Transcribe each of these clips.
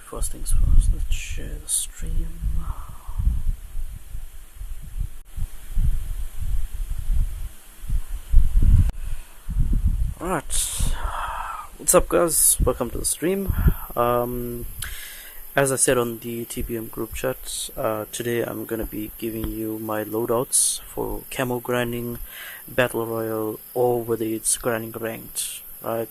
first things first, let's share the stream. Alright, what's up guys, welcome to the stream. As I said on the TBM group chat, today I'm gonna be giving you my loadouts for camo grinding, battle royale, or whether it's grinding ranked, right?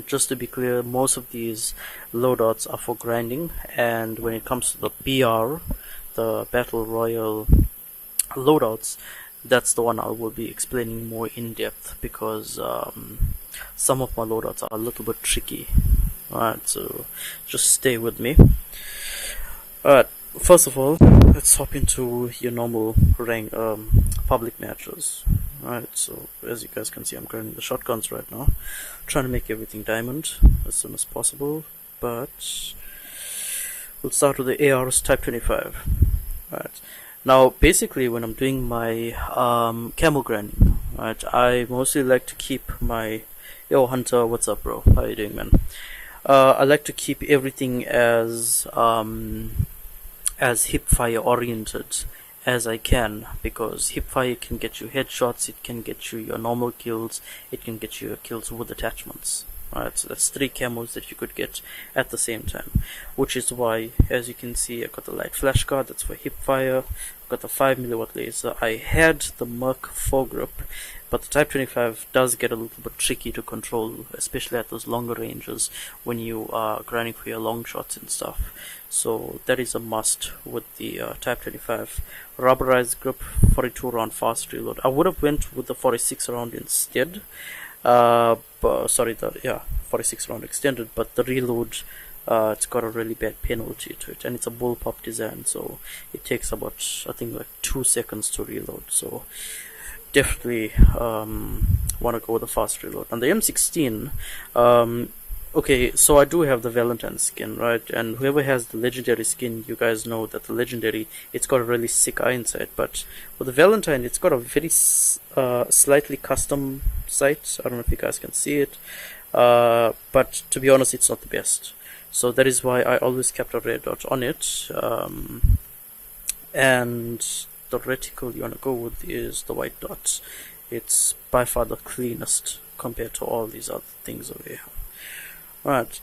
Just to be clear, most of these loadouts are for grinding, and when it comes to the BR, the battle royale loadouts, that's the one I will be explaining more in depth, because some of my loadouts are a little bit tricky. Alright, so just stay with me. Alright, first of all, let's hop into your normal rank public matches. Alright, so as you guys can see, I'm grinding the shotguns right now, trying to make everything diamond as soon as possible, but we'll start with the AR's Type 25. Alright, now basically when I'm doing my camo grinding, right, I mostly like to keep my... Yo Hunter, what's up bro, how you doing man? I like to keep everything as hipfire oriented as I can, because hipfire can get you headshots, it can get you your normal kills, it can get you your kills with attachments. Alright, so that's 3 camos that you could get at the same time, which is why, as you can see, I got the light flash guard, that's for hipfire, I've got the 5mm laser, I had the Merc foregrip, but the Type 25 does get a little bit tricky to control, especially at those longer ranges when you are grinding for your long shots and stuff. So that is a must with the Type 25. Rubberized grip, 42 round fast reload. I would have went with the 46 round instead. 46 round extended, but the reload, it's got a really bad penalty to it, and it's a bullpup design, so it takes about, I think, like 2 seconds to reload. So definitely want to go with a fast reload. And the M16, okay, so I do have the Valentine skin, right? And whoever has the legendary skin, you guys know that the legendary, it's got a really sick eye sight. But with the Valentine, it's got a very slightly custom sight. I don't know if you guys can see it, but to be honest, it's not the best. So that is why I always kept a red dot on it. And the reticle you want to go with is the white dot. It's by far the cleanest compared to all these other things over here. Alright,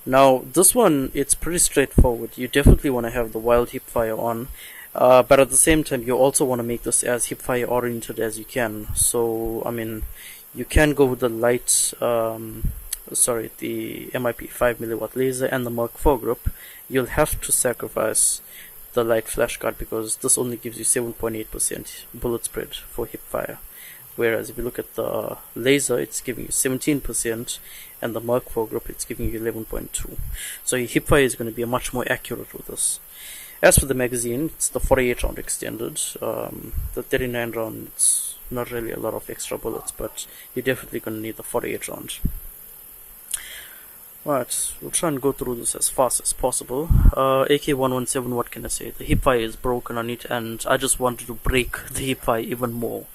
now this one, it's pretty straightforward. You definitely want to have the wild hipfire on, but at the same time you also want to make this as hipfire oriented as you can. So I mean, you can go with the light the MIP 5mm laser and the Merc foregrip. You'll have to sacrifice the light flash guard, because this only gives you 7.8% bullet spread for hipfire, whereas if you look at the laser, it's giving you 17%, and the Merc foregrip, it's giving you 11.2. so your hipfire is going to be much more accurate with this. As for the magazine, it's the 48 round extended. The 39 round, it's not really a lot of extra bullets, but you're definitely going to need the 48 round. Right, we'll try and go through this as fast as possible. AK-117, what can I say? The hipfire is broken on it, and I just wanted to break the hipfire even more.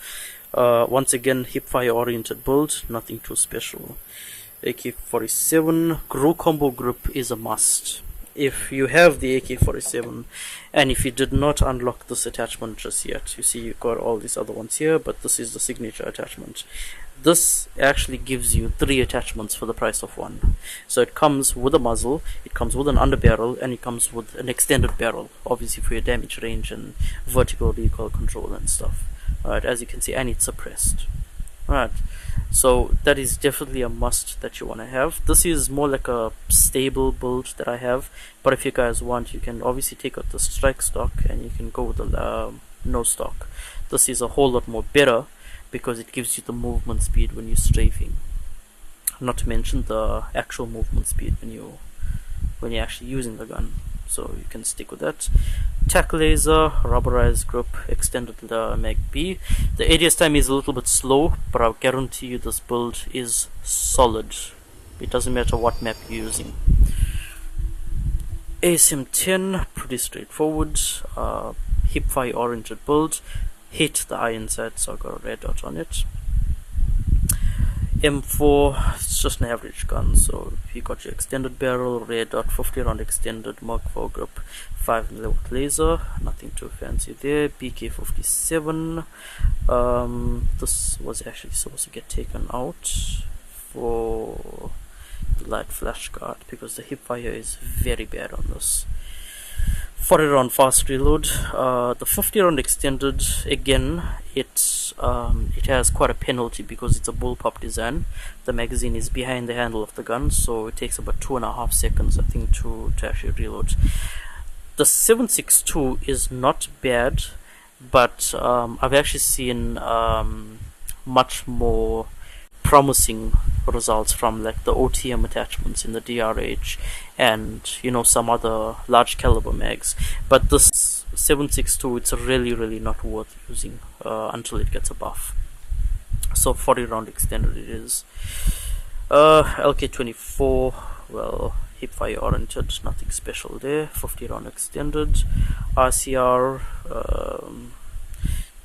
Once again, hipfire oriented build, nothing too special. AK-47, grow combo grip is a must. If you have the AK-47, and if you did not unlock this attachment just yet, you see you've got all these other ones here, but this is the signature attachment. This actually gives you 3 attachments for the price of 1. So it comes with a muzzle, it comes with an underbarrel, and it comes with an extended barrel, obviously for your damage range and vertical recoil control and stuff. Alright, as you can see, and it's suppressed. Alright, so that is definitely a must that you want to have. This is more like a stable build that I have, but if you guys want, you can obviously take out the strike stock and you can go with the no stock. This is a whole lot more better, because it gives you the movement speed when you're strafing, not to mention the actual movement speed when you're actually using the gun. So you can stick with that. Tack laser, rubberized grip, extended mag B. The ADS time is a little bit slow, but I'll guarantee you this build is solid. It doesn't matter what map you're using. ASM-10, pretty straightforward. Hipfire oriented build. Hit the iron sight, so I got a red dot on it. M4, it's just an average gun. So you got your extended barrel, red dot, 50 round extended, Mark 4 grip, 5mm laser, nothing too fancy there. BK-57, this was actually supposed to get taken out for the light flash guard because the hip fire is very bad on this. 40 round fast reload. The 50 round extended, again, it has quite a penalty because it's a bullpup design. The magazine is behind the handle of the gun, so it takes about 2.5 seconds, I think, to actually reload. The 7.62 is not bad, but I've actually seen much more promising results from like the OTM attachments in the DRH and some other large caliber mags, but this 7.62, it's really not worth using until it gets a buff. So 40 round extended it is. LK24, well, hipfire oriented, nothing special there. 50 round extended. RCR,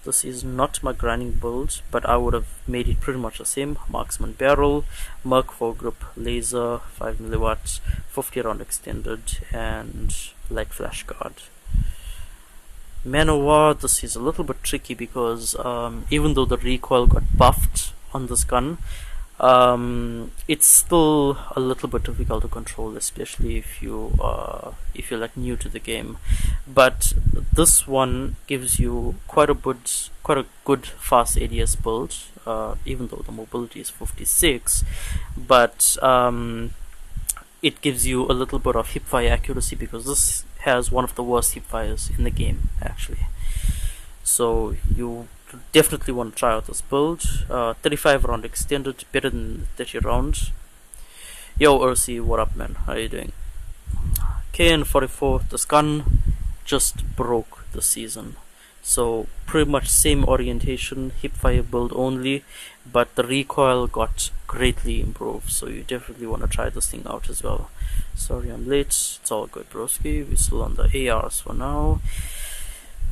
this is not my grinding build, but I would have made it pretty much the same. Marksman barrel, Merc 4 grip laser, 5mm, 50 round extended, and light flash guard. Man o' War, this is a little bit tricky because even though the recoil got buffed on this gun, it's still a little bit difficult to control, especially if you're like new to the game. But this one gives you quite a good fast ADS build, even though the mobility is 56, but it gives you a little bit of hipfire accuracy because this has one of the worst hipfires in the game actually. So you definitely want to try out this build. 35 round extended, better than 30 rounds. Yo Ursi, what up man, how you doing? KN44, this gun just broke the season, so pretty much same orientation, hipfire build only, but the recoil got greatly improved, so you definitely want to try this thing out as well. Sorry I'm late, it's all good broski, we're still on the ARs for now.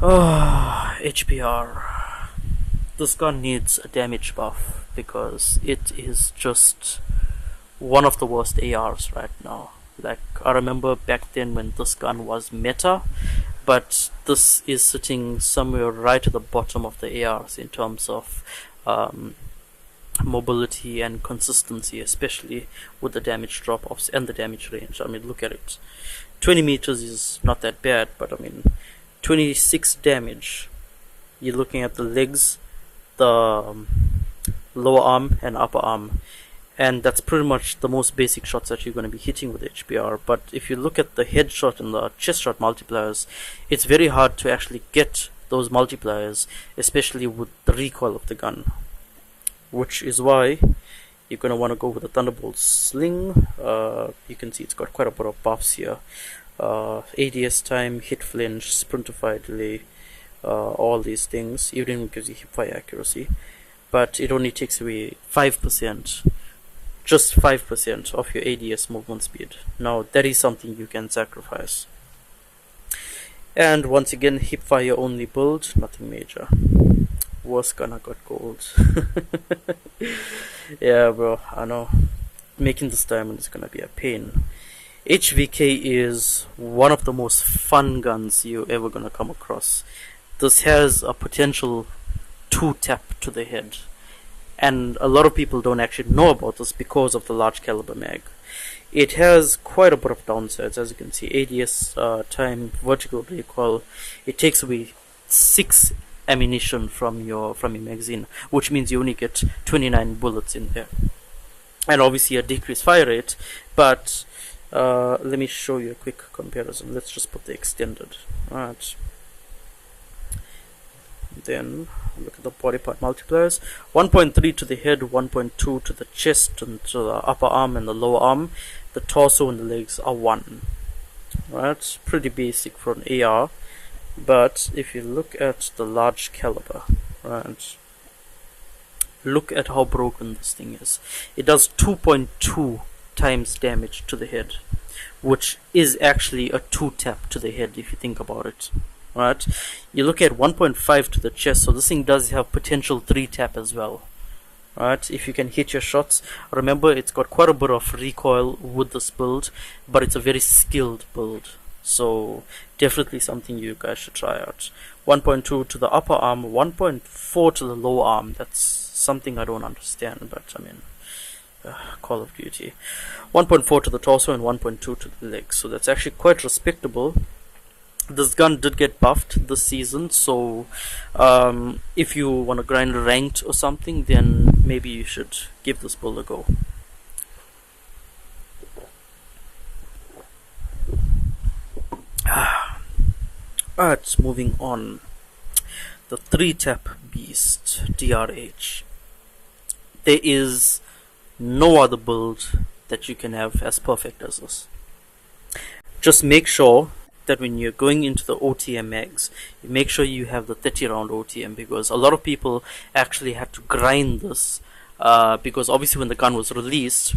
HPR, this gun needs a damage buff because it is just one of the worst ARs right now. Like, I remember back then when this gun was meta, but this is sitting somewhere right at the bottom of the ARs in terms of mobility and consistency, especially with the damage drop-offs and the damage range. I mean, look at it. 20 meters is not that bad, but I mean, 26 damage. You're looking at the legs, the lower arm and upper arm, and that's pretty much the most basic shots that you're going to be hitting with HPR. But if you look at the headshot and the chest shot multipliers, it's very hard to actually get those multipliers, especially with the recoil of the gun, which is why you're going to want to go with the Thunderbolt sling. You can see it's got quite a bit of buffs here. ADS time, hit flinch, sprintify delay, all these things. Even gives you hipfire accuracy, but it only takes away 5%, just 5% of your ADS movement speed. Now that is something you can sacrifice. And once again, hipfire only build, nothing major. Worst gun, I got gold. Yeah bro, I know, making this diamond is gonna be a pain. HVK is one of the most fun guns you're ever gonna come across. This has a potential 2-tap to the head, and a lot of people don't actually know about this because of the large caliber mag. It has quite a bit of downsides, as you can see. ADS time, vertical recoil, it takes away 6 ammunition from your magazine, which means you only get 29 bullets in there, and obviously a decreased fire rate. But let me show you a quick comparison. Let's just put the extended. Alright, then look at the body part multipliers. 1.3 to the head, 1.2 to the chest and to the upper arm and the lower arm. The torso and the legs are 1. Right, pretty basic for an AR. But if you look at the large caliber, right, look at how broken this thing is. It does 2.2 times damage to the head, which is actually a 2-tap to the head if you think about it. Right, you look at 1.5 to the chest, so this thing does have potential 3-tap as well. Right, if you can hit your shots. Remember, it's got quite a bit of recoil with this build, but it's a very skilled build, so definitely something you guys should try out. 1.2 to the upper arm, 1.4 to the lower arm. That's something I don't understand, but I mean, Call of Duty. 1.4 to the torso and 1.2 to the legs, so that's actually quite respectable. This gun did get buffed this season, so if you want to grind ranked or something, then maybe you should give this build a go. Alright, moving on. The 3-tap beast, DRH. There is no other build that you can have as perfect as this. Just make sure that when you're going into the OTM mags, you make sure you have the 30 round OTM, because a lot of people actually had to grind this because obviously when the gun was released,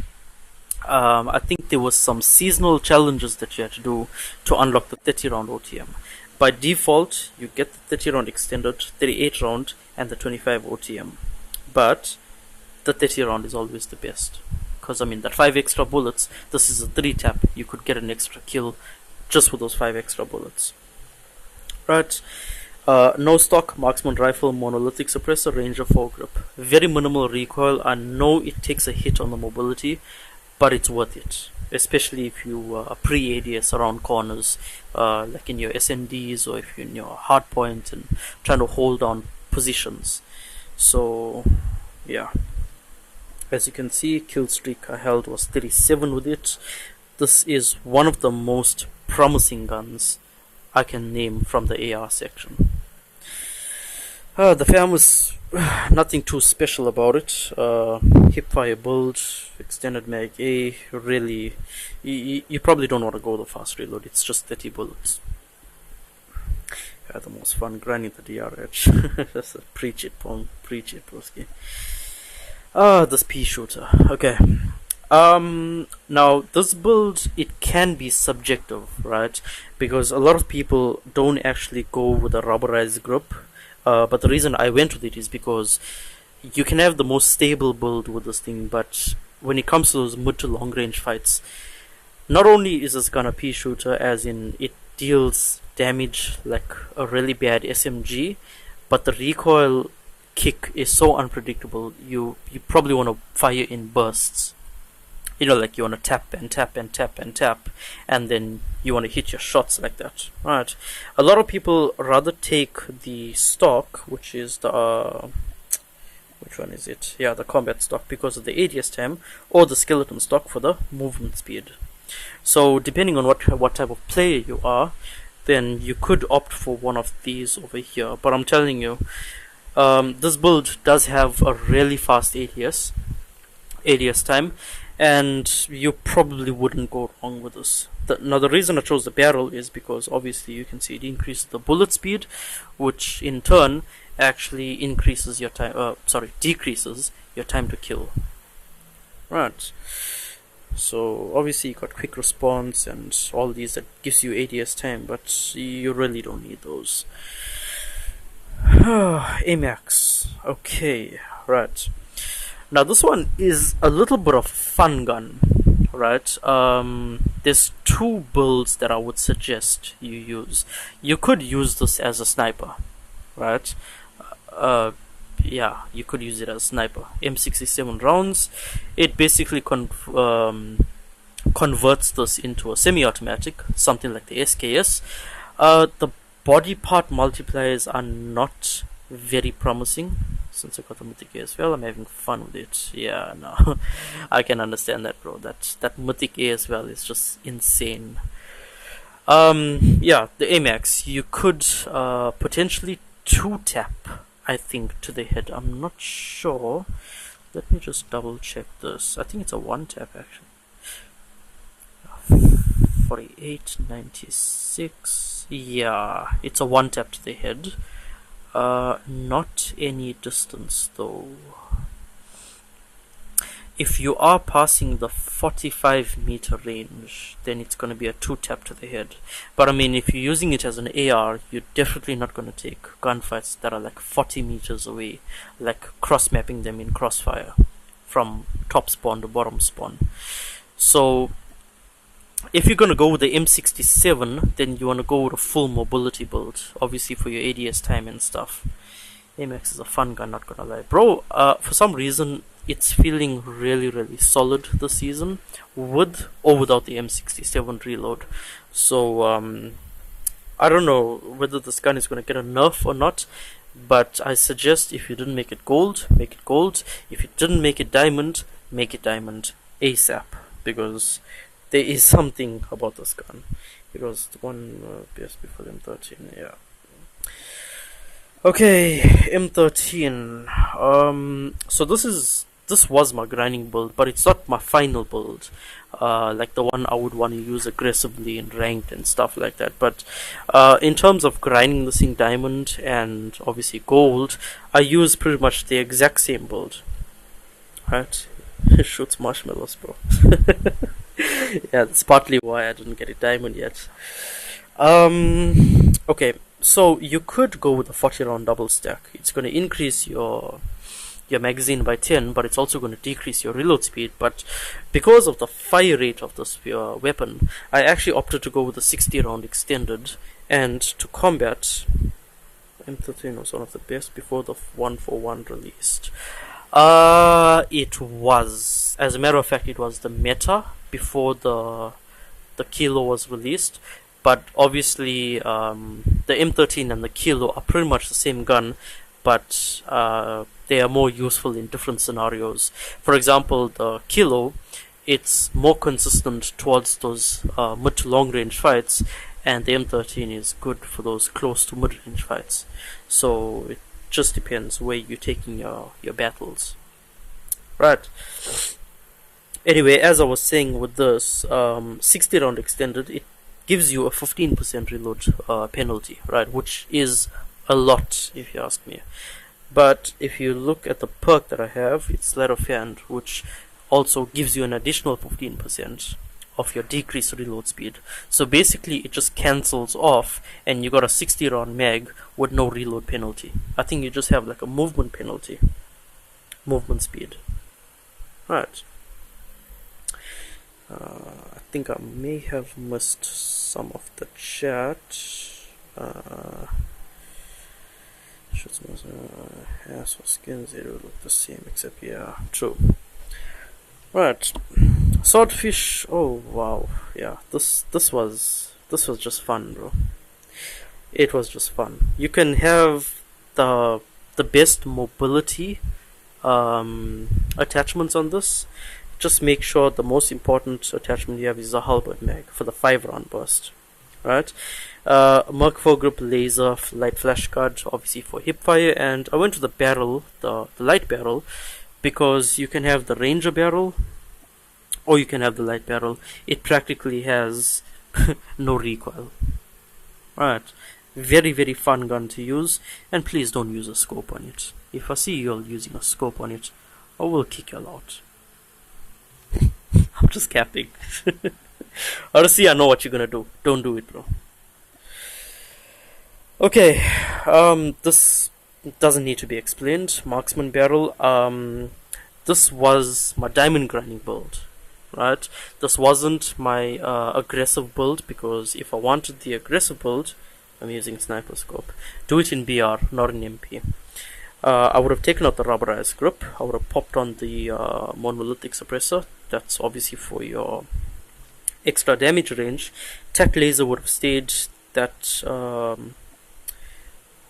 I think there was some seasonal challenges that you had to do to unlock the 30 round OTM. By default, you get the 30 round extended, 38 round and the 25 OTM, but the 30 round is always the best, because I mean that 5 extra bullets, this is a 3-tap, you could get an extra kill just with those 5 extra bullets. Right, no stock marksman rifle, monolithic suppressor, ranger foregrip, very minimal recoil. I know it takes a hit on the mobility, but it's worth it, especially if you pre-ADS around corners, like in your SNDs, or if you're in your hard point and trying to hold down positions. So yeah, as you can see, kill streak I held was 37 with it. This is one of the most promising guns I can name from the AR section. The fam was nothing too special about it. Hipfire build, extended mag A, really, you probably don't want to go the fast reload, it's just 30 bullets. The most fun grinding the DRH. That's a preach it, Pong, preach it, broski. This pea shooter, okay. Now this build, it can be subjective, right? Because a lot of people don't actually go with a rubberized grip. But the reason I went with it is because you can have the most stable build with this thing, but when it comes to those mid to long range fights, not only is this gun a pea shooter, as in it deals damage like a really bad SMG, but the recoil kick is so unpredictable. You probably want to fire in bursts. You know, like you want to tap and tap and tap and tap, and then you want to hit your shots like that. Right. A lot of people rather take the stock, which is the which one is it? Yeah, the combat stock, because of the ADS time, or the skeleton stock for the movement speed. So depending on what type of player you are, then you could opt for one of these over here. But I'm telling you, this build does have a really fast ADS time, and you probably wouldn't go wrong with this. Now the reason I chose the barrel is because obviously you can see it increases the bullet speed, which in turn actually increases your time, decreases your time to kill. Right. So obviously you got quick response and all these that gives you ADS time, but you really don't need those. AMAX. Okay, right. Now this one is a little bit of a fun gun, right? There's 2 builds that I would suggest you use. You could use this as a sniper, right? Yeah, you could use it as a sniper. M67 rounds. It basically converts this into a semi-automatic, something like the SKS. The body part multipliers are not very promising. Since I got the mythic A as well, I'm having fun with it. Yeah, no, I can understand that, bro. That mythic A as well is just insane. Yeah, the AMAX, you could potentially 2-tap, I think, to the head. I'm not sure. Let me just double check this. I think it's a 1-tap actually. 4896. Yeah, it's a 1-tap to the head. Not any distance though. If you are passing the 45-meter range, then it's going to be a 2-tap to the head. But I mean, if you're using it as an AR, you're definitely not going to take gunfights that are like 40 meters away, like cross-mapping them in crossfire from top spawn to bottom spawn. So if you're going to go with the M67, then you want to go with a full mobility build, obviously for your ADS time and stuff. AMX is a fun gun, not gonna lie. Bro, for some reason, it's feeling really solid this season, with or without the M67 reload. So, I don't know whether this gun is gonna get a nerf or not, but I suggest if you didn't make it gold, make it gold. If you didn't make it diamond, make it diamond ASAP, because there is something about this gun. It was the one best before the M13, yeah. Okay, M13. So this was my grinding build, but it's not my final build. Like the one I would want to use aggressively in ranked and stuff like that. But in terms of grinding this thing diamond and obviously gold, I use pretty much the exact same build. Right? It shoots marshmallows, bro. Yeah, that's partly why I didn't get it diamond yet. Okay. So you could go with a 40 round double stack. It's going to increase your magazine by 10, but it's also going to decrease your reload speed. But because of the fire rate of this weapon, I actually opted to go with a 60 round extended. And to combat, M13 was one of the best before the 141 released. It was, as a matter of fact, it was the meta before the Kilo was released. But obviously, the M13 and the Kilo are pretty much the same gun, but they are more useful in different scenarios. For example, the Kilo, it's more consistent towards those mid to long range fights, and the M13 is good for those close to mid range fights. So it just depends where you're taking your battles. Right. Anyway, as I was saying with this 60 round extended, it gives you a 15% reload penalty, right, which is a lot if you ask me. But if you look at the perk that I have, it's Sleight of Hand, which also gives you an additional 15% of your decreased reload speed. So basically it just cancels off and you got a 60 round mag with no reload penalty. I think you just have like a movement penalty, movement speed. Right. I think I may have missed some of the chat. Hairs or skins, they will look the same, except yeah, true. Right, swordfish. Oh wow, yeah. This was just fun, bro. It was just fun. You can have the best mobility attachments on this. Just make sure the most important attachment you have is a halberd mag for the 5 round burst. Right? Merc foregrip laser light flash card, obviously for hip fire, and I went to the barrel, the light barrel, because you can have the ranger barrel or you can have the light barrel. It practically has no recoil. Right. Very fun gun to use, and please don't use a scope on it. If I see you all using a scope on it, I will kick you out. I'm just capping. Honestly, I know what you're gonna do. Don't do it, bro. Okay, this doesn't need to be explained. Marksman barrel. This was my diamond grinding build, right? This wasn't my aggressive build, because if I wanted the aggressive build, I'm using sniper scope. Do it in BR, not in MP. I would have taken out the rubberized grip. I would have popped on the monolithic suppressor. That's obviously for your extra damage range. Tac laser would have stayed. That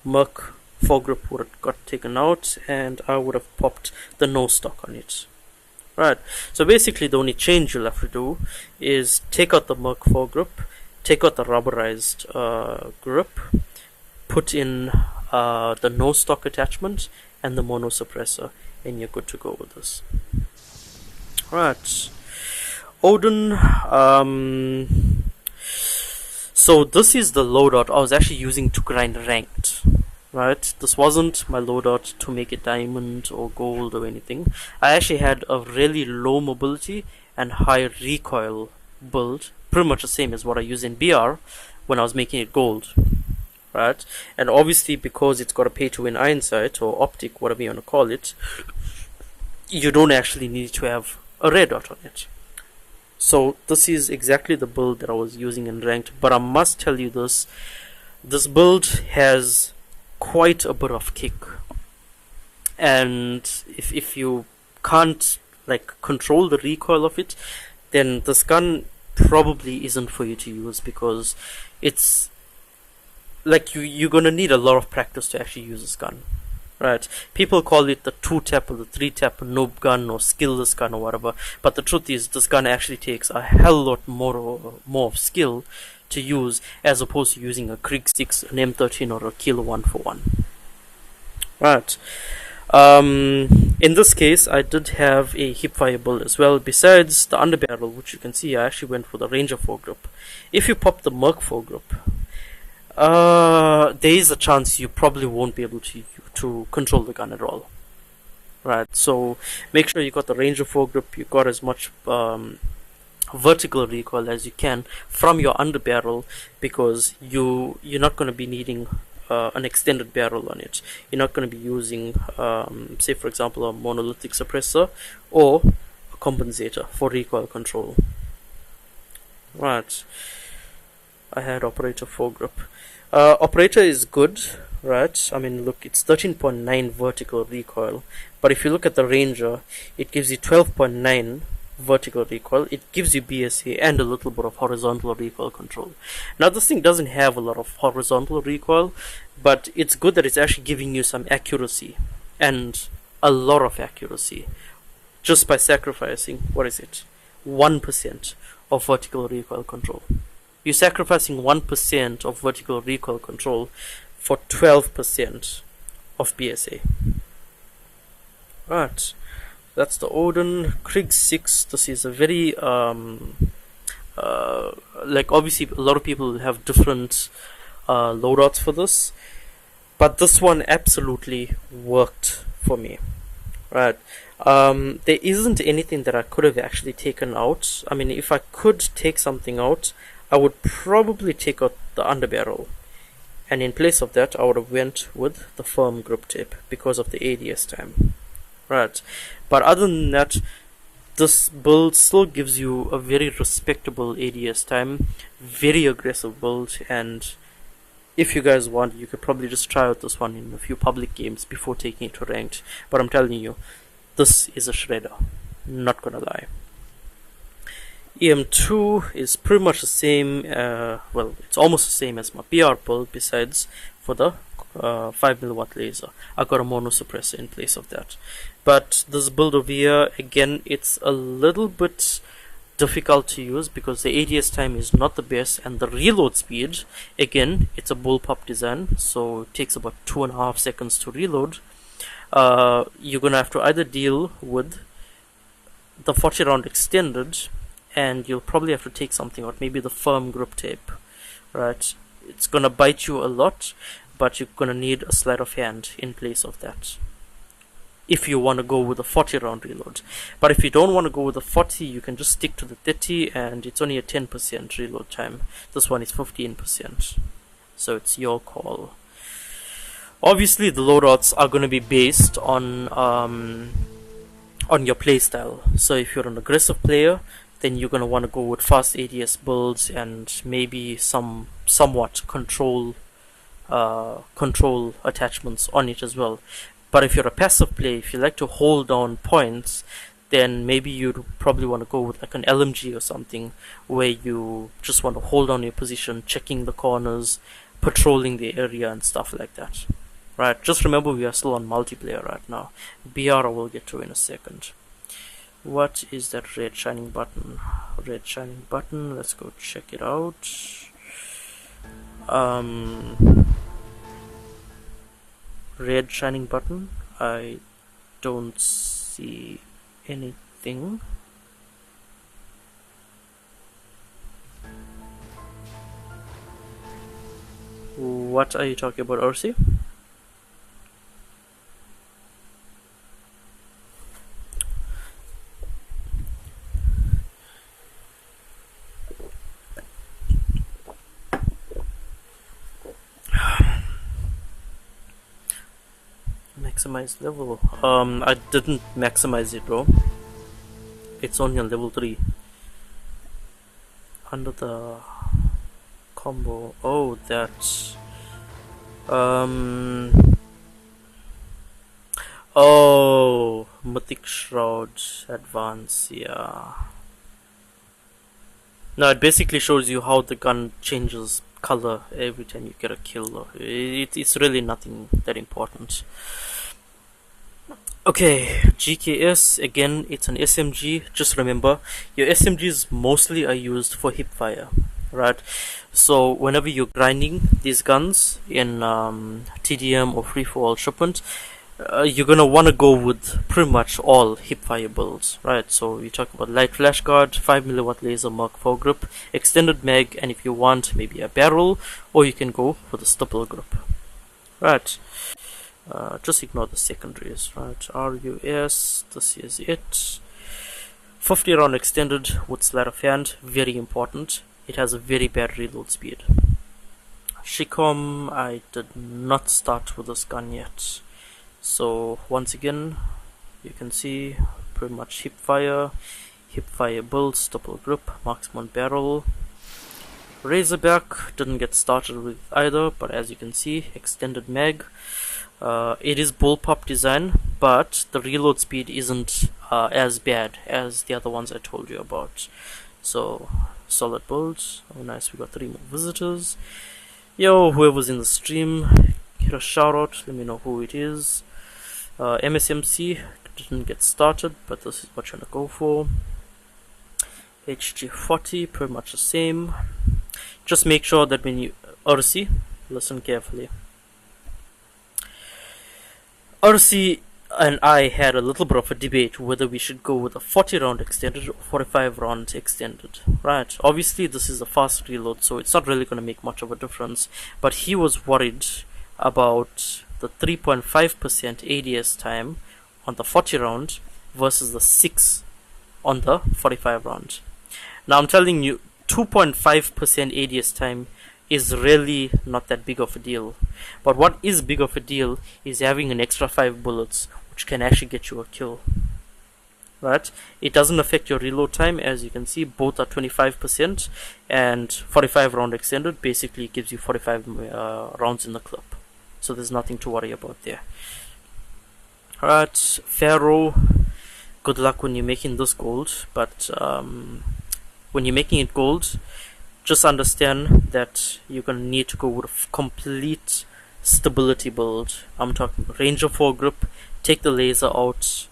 Merc foregrip would have got taken out, and I would have popped the no stock on it. Right. So basically, the only change you'll have to do is take out the Merc foregrip, take out the rubberized grip, put in the no stock attachment and the mono suppressor, and you're good to go with this. Right, Odin. So this is the loadout I was actually using to grind ranked. right? This wasn't my loadout to make it diamond or gold or anything. I actually had a really low mobility and high recoil build, pretty much the same as what I use in BR when I was making it gold, right? And obviously, because it's got a pay to win iron sight or optic, whatever you want to call it, you don't actually need to have a red dot on it. So this is exactly the build that I was using in ranked, but I must tell you this build has quite a bit of kick, and if you can't like control the recoil of it, then this gun probably isn't for you to use, because it's like you're gonna need a lot of practice to actually use this gun. Right, people call it the 2-tap or the 3-tap noob gun or skillless gun or whatever, but the truth is this gun actually takes a hell lot more of skill to use, as opposed to using a Krieg 6, an M13 or a Kilo 141. Right. In this case, I did have a hipfire build as well. Besides the underbarrel, which you can see, I actually went for the Ranger foregrip. If you pop the Merc foregrip, there is a chance you probably won't be able to control the gun at all. Right, so make sure you got the Ranger foregrip, you got as much vertical recoil as you can from your underbarrel, because you're not going to be needing an extended barrel on it. You're not going to be using, say for example, a monolithic suppressor or a compensator for recoil control. Right, I had operator foregrip. Operator is good, right? I mean, look, it's 13.9 vertical recoil, but if you look at the Ranger, it gives you 12.9 vertical recoil. It gives you BSA and a little bit of horizontal recoil control. Now, this thing doesn't have a lot of horizontal recoil, but it's good that it's actually giving you some accuracy, and a lot of accuracy, just by sacrificing, what is it, 1% of vertical recoil control. You're sacrificing 1% of vertical recoil control for 12% of BSA. Right, that's the Odin. Krieg 6, this is a very, like obviously a lot of people have different loadouts for this, but this one absolutely worked for me. Right, there isn't anything that I could have actually taken out. I mean, if I could take something out, I would probably take out the underbarrel, and in place of that I would have went with the firm grip tip because of the ADS time. Right, but other than that, this build still gives you a very respectable ADS time, very aggressive build, and if you guys want, you could probably just try out this one in a few public games before taking it to ranked. But I'm telling you, this is a shredder, not gonna lie. EM2 is pretty much the same, well, it's almost the same as my BR build, besides for the 5mW laser. I got a mono suppressor in place of that. But this build over here, again, it's a little bit difficult to use because the ADS time is not the best, and the reload speed, again, it's a bullpup design, so it takes about 2.5 seconds to reload. You're gonna have to either deal with the 40 round extended, and you'll probably have to take something out, maybe the firm grip tape. Right, it's gonna bite you a lot, but you're gonna need a sleight of hand in place of that if you want to go with a 40 round reload. But if you don't want to go with a 40, you can just stick to the 30, and it's only a 10% reload time. This one is 15%, so it's your call. Obviously the loadouts are going to be based on your playstyle. So if you're an aggressive player, then you're going to want to go with fast ADS builds and maybe somewhat control attachments on it as well. But if you're a passive player, if you like to hold down points, then maybe you'd probably want to go with like an LMG or something, where you just want to hold on your position, checking the corners, patrolling the area and stuff like that. Right, just remember we are still on multiplayer right now. BR I will get to in a second. What is that red shining button? Red shining button, let's go check it out. Red shining button, I don't see anything. What are you talking about, Orsi? maximize level. I didn't maximize it, bro. It's only on level 3. Under the combo. Oh, that's oh, Mythic Shroud Advance, yeah. No, it basically shows you how the gun changes color every time you get a kill. It's really nothing that important. Okay, GKS, again, it's an SMG. Just remember, your SMGs mostly are used for hip fire, right? So whenever you're grinding these guns in TDM or free-for-all shipment, you're gonna want to go with pretty much all hipfire builds, right? So you talk about light flash guard, 5mm laser Mark 4 grip, extended mag, and if you want, maybe a barrel, or you can go for the stipple grip, right? Just ignore the secondaries, right? RUS, this is it. 50 round extended with sleight of hand, very important. It has a very bad reload speed. Shicom, I did not start with this gun yet. So once again, you can see pretty much hipfire build, stipple grip, marksman barrel. Razorback didn't get started with either, but as you can see, extended mag. It is bullpup design, but the reload speed isn't as bad as the other ones I told you about. So solid builds. Oh nice, we got 3 more visitors. Yo, whoever's in the stream, get a shout out, let me know who it is. MSMC didn't get started, but this is what you're gonna go for. HG40, pretty much the same. Just make sure that when you RC, listen carefully. RC and I had a little bit of a debate whether we should go with a 40 round extended or 45 round extended, right? Obviously this is a fast reload, so it's not really going to make much of a difference, but he was worried about the 3.5% ADS time on the 40 round versus the 6 on the 45 round. Now I'm telling you, 2.5% ADS time is really not that big of a deal, but what is big of a deal is having an extra 5 bullets which can actually get you a kill, right? It doesn't affect your reload time. As you can see, both are 25%, and 45 round extended basically gives you 45 rounds in the clip, so there's nothing to worry about there. Alright, Pharaoh, good luck when you're making this gold, but when you're making it gold, just understand that you're going to need to go with a complete stability build. I'm talking Ranger 4 grip, take the laser out,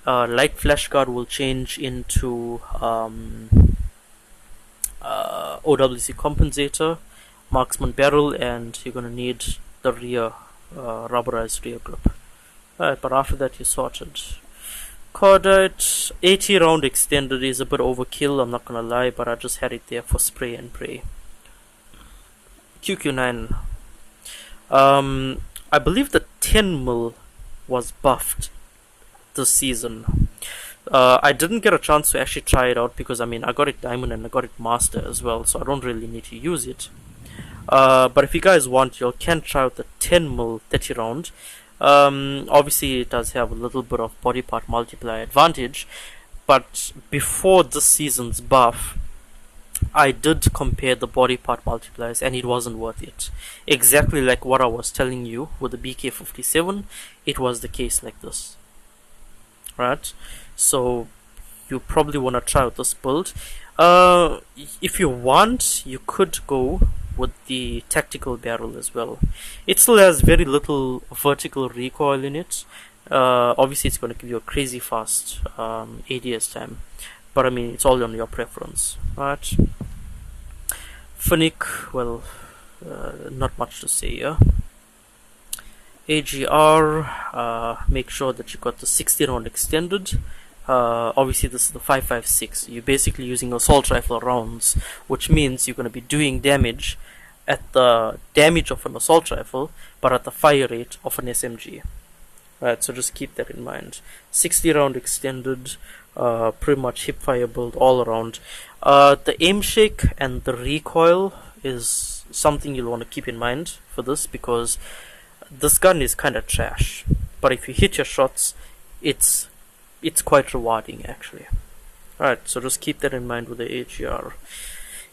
light flash guard will change into OWC compensator, marksman barrel, and you're going to need the rear rubberized rear grip. Alright, but after that you're sorted. Cordite, 80 round extended is a bit overkill, I'm not gonna lie, but I just had it there for spray and pray. QQ9, I believe the 10mm was buffed this season. I didn't get a chance to actually try it out because I got it diamond and I got it master as well, so I don't really need to use it. But if you guys want, you can try out the 10mm 30 round. Obviously it does have a little bit of body part multiplier advantage, but before this season's buff I did compare the body part multipliers and it wasn't worth it. Exactly like what I was telling you with the BK57, it was the case like this, right? So you probably want to try out this build. If you want, you could go with the tactical barrel as well. It still has very little vertical recoil in it. Obviously it's going to give you a crazy fast ADS time, but it's all on your preference, right? Finnick, well, not much to say here. AGR, make sure that you got the 60 round extended. Obviously this is the 5.56. You're basically using assault rifle rounds, which means you're going to be doing damage at the damage of an assault rifle, but at the fire rate of an SMG. Right, so just keep that in mind. 60 round extended, pretty much hip fire build all around. The aim shake and the recoil is something you'll want to keep in mind for this, because this gun is kind of trash. but if you hit your shots, it's quite rewarding actually. Alright, so just keep that in mind with the AGR.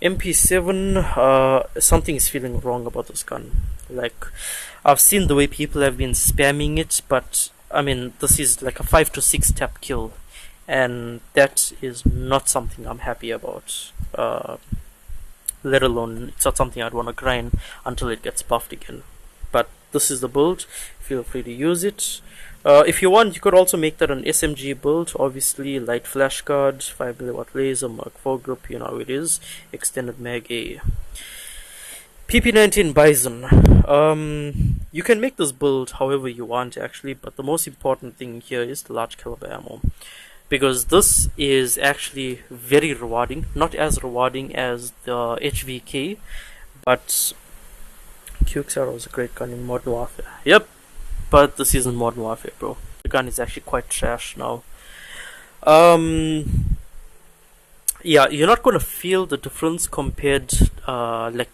MP7, something is feeling wrong about this gun. Like, I've seen the way people have been spamming it, but I mean, this is like a 5 to 6 tap kill, and that is not something I'm happy about. Let alone, it's not something I'd want to grind until it gets buffed again. But this is the build, feel free to use it. If you want, you could also make that an SMG build. Obviously, light flash guard, 5mm laser, Mark 4 grip, you know how it is. Extended mag A. PP19 Bison. You can make this build however you want actually, but the most important thing here is the large caliber ammo. Because this is actually very rewarding. Not as rewarding as the HVK, but QXR was a great gun in Modern Warfare. Yep. But this isn't Modern Warfare, bro. The gun is actually quite trash now. Yeah, you're not gonna feel the difference compared, like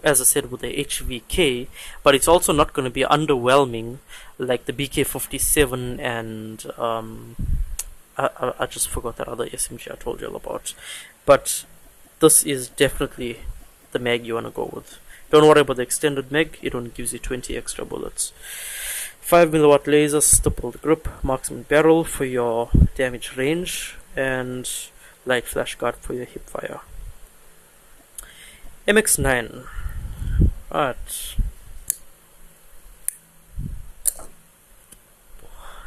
as I said with the HVK, but it's also not gonna be underwhelming like the BK57 and I just forgot that other SMG I told you all about. But this is definitely the mag you wanna go with. Don't worry about the extended mag; it only gives you 20 extra bullets. 5mm laser, stippled grip, marksman barrel for your damage range, and light flash guard for your hip fire. MX9. Alright.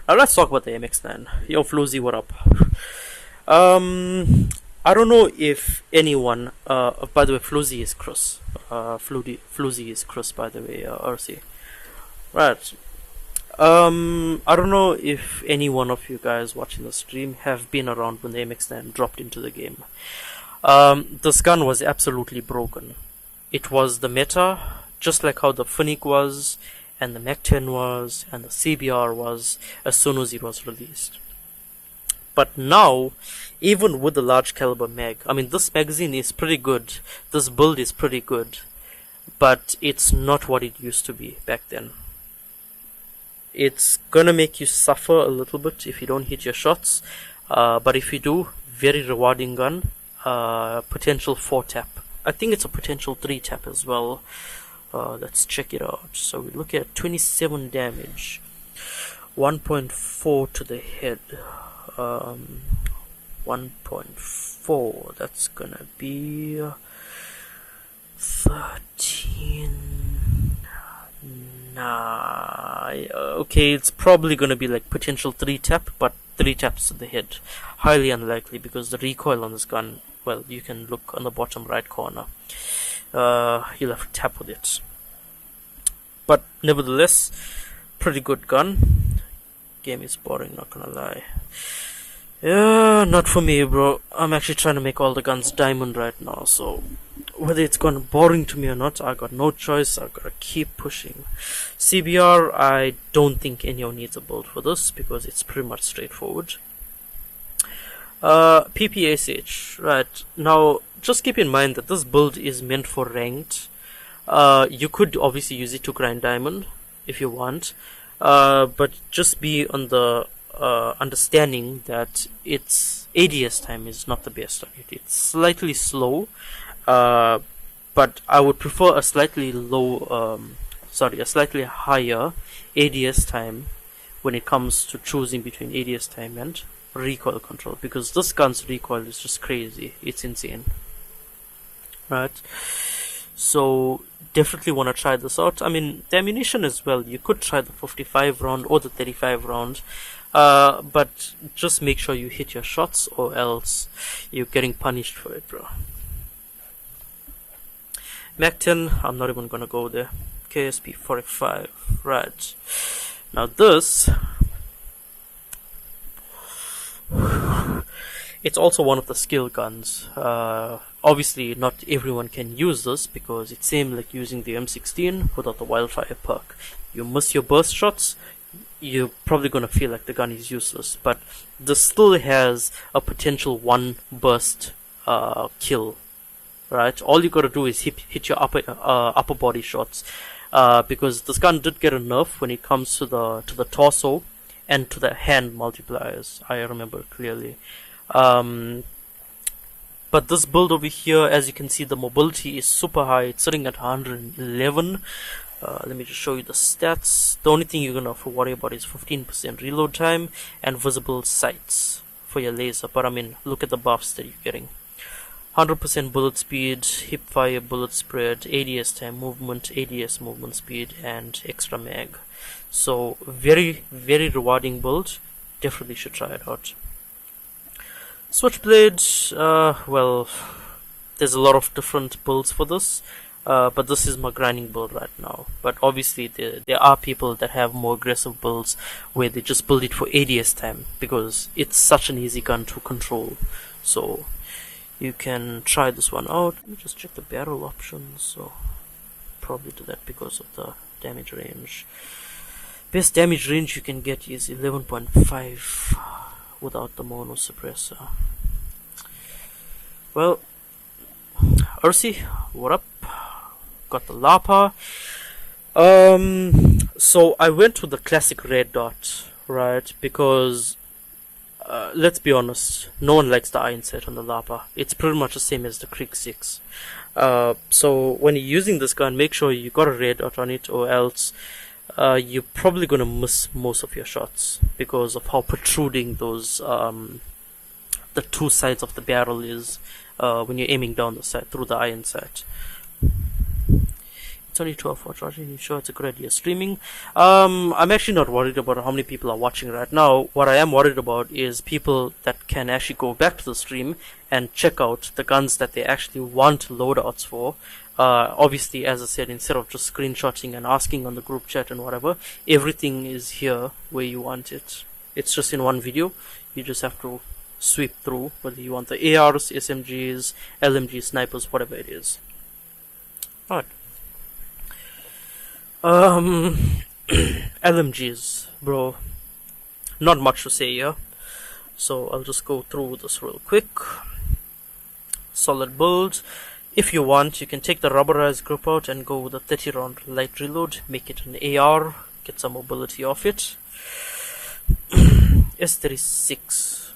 Now let's talk about the MX9. Yo, Floozy, what up? I don't know if anyone. By the way, Floozy is Chris. Floozy is Chris, by the way. RC. Right. I don't know if any one of you guys watching the stream have been around when the MX9 dropped into the game. This gun was absolutely broken. It was the meta, just like how the Fennec was, and the Mac-10 was, and the CBR was, as soon as it was released. But now, even with the large caliber mag, I mean, this magazine is pretty good, this build is pretty good, but it's not what it used to be back then. It's gonna make you suffer a little bit if you don't hit your shots, but if you do, very rewarding gun. Potential 4 tap. I think it's a potential 3 tap as well. Let's check it out. So we look at 27 damage, 1.4 to the head, 1.4, that's gonna be 13. Nah, okay, it's probably gonna be like potential 3 tap, but 3 taps to the head. Highly unlikely because the recoil on this gun, well, you can look on the bottom right corner. You'll have to tap with it. But nevertheless, pretty good gun. Game is boring, not gonna lie. Yeah, not for me, bro. I'm actually trying to make all the guns diamond right now, so whether it's gone boring to me or not, I got no choice. I gotta keep pushing. CBR, I don't think anyone needs a build for this because it's pretty much straightforward. PPSH, right. Now, just keep in mind that this build is meant for ranked. You could obviously use it to grind diamond if you want, but just be on the understanding that its ADS time is not the best on it. It's slightly slow, but I would prefer a slightly a slightly higher ADS time when it comes to choosing between ADS time and recoil control, because this gun's recoil is just crazy. It's insane, right? So definitely want to try this out. I mean, the ammunition as well, you could try the 55 round or the 35 round, but just make sure you hit your shots or else you're getting punished for it, bro. Mac-10, I'm not even gonna go there. KSP 45, right. Now this, it's also one of the skill guns. Obviously not everyone can use this because it's same like using the M16 without the wildfire perk. You miss your burst shots, you're probably gonna feel like the gun is useless, but this still has a potential 1 burst kill right? All you gotta do is hit your upper body shots, because this gun did get a nerf when it comes to the torso and to the hand multipliers. I remember clearly. But this build over here, as you can see, the mobility is super high. It's sitting at 111. Let me just show you the stats. The only thing you're gonna have to worry about is 15% reload time and visible sights for your laser. But I mean, look at the buffs that you're getting. 100% bullet speed, hip fire, bullet spread, ADS time movement, ADS movement speed, and extra mag. So very, very rewarding build. Definitely should try it out. Switchblade, well, there's a lot of different builds for this. But this is my grinding build right now. But obviously there are people that have more aggressive builds where they just build it for ADS time, because it's such an easy gun to control. So you can try this one out. Let me just check the barrel options. So probably do that because of the damage range. Best damage range you can get is 11.5 without the mono suppressor. Well, Ursi, what up? Got the Lapa. So I went with the classic red dot, right? Because let's be honest, no one likes the iron sight on the Lapa. It's pretty much the same as the Krieg 6. So when you're using this gun, make sure you got a red dot on it, or else you're probably gonna miss most of your shots because of how protruding those the two sides of the barrel is when you're aiming down the sight through the iron sight. It's only 12 watch. Are you sure it's a good idea streaming? I'm actually not worried about how many people are watching right now. What I am worried about is people that can actually go back to the stream and check out the guns that they actually want loadouts for. Obviously, as I said, instead of just screenshotting and asking on the group chat and whatever, everything is here where you want it. It's just in one video. You just have to sweep through whether you want the ARs, SMGs, LMGs, snipers, whatever it is. Alright. LMGs, bro, not much to say here, so I'll just go through this real quick. Solid build. If you want, you can take the rubberized grip out and go with a 30 round light reload, make it an AR, get some mobility off it. S36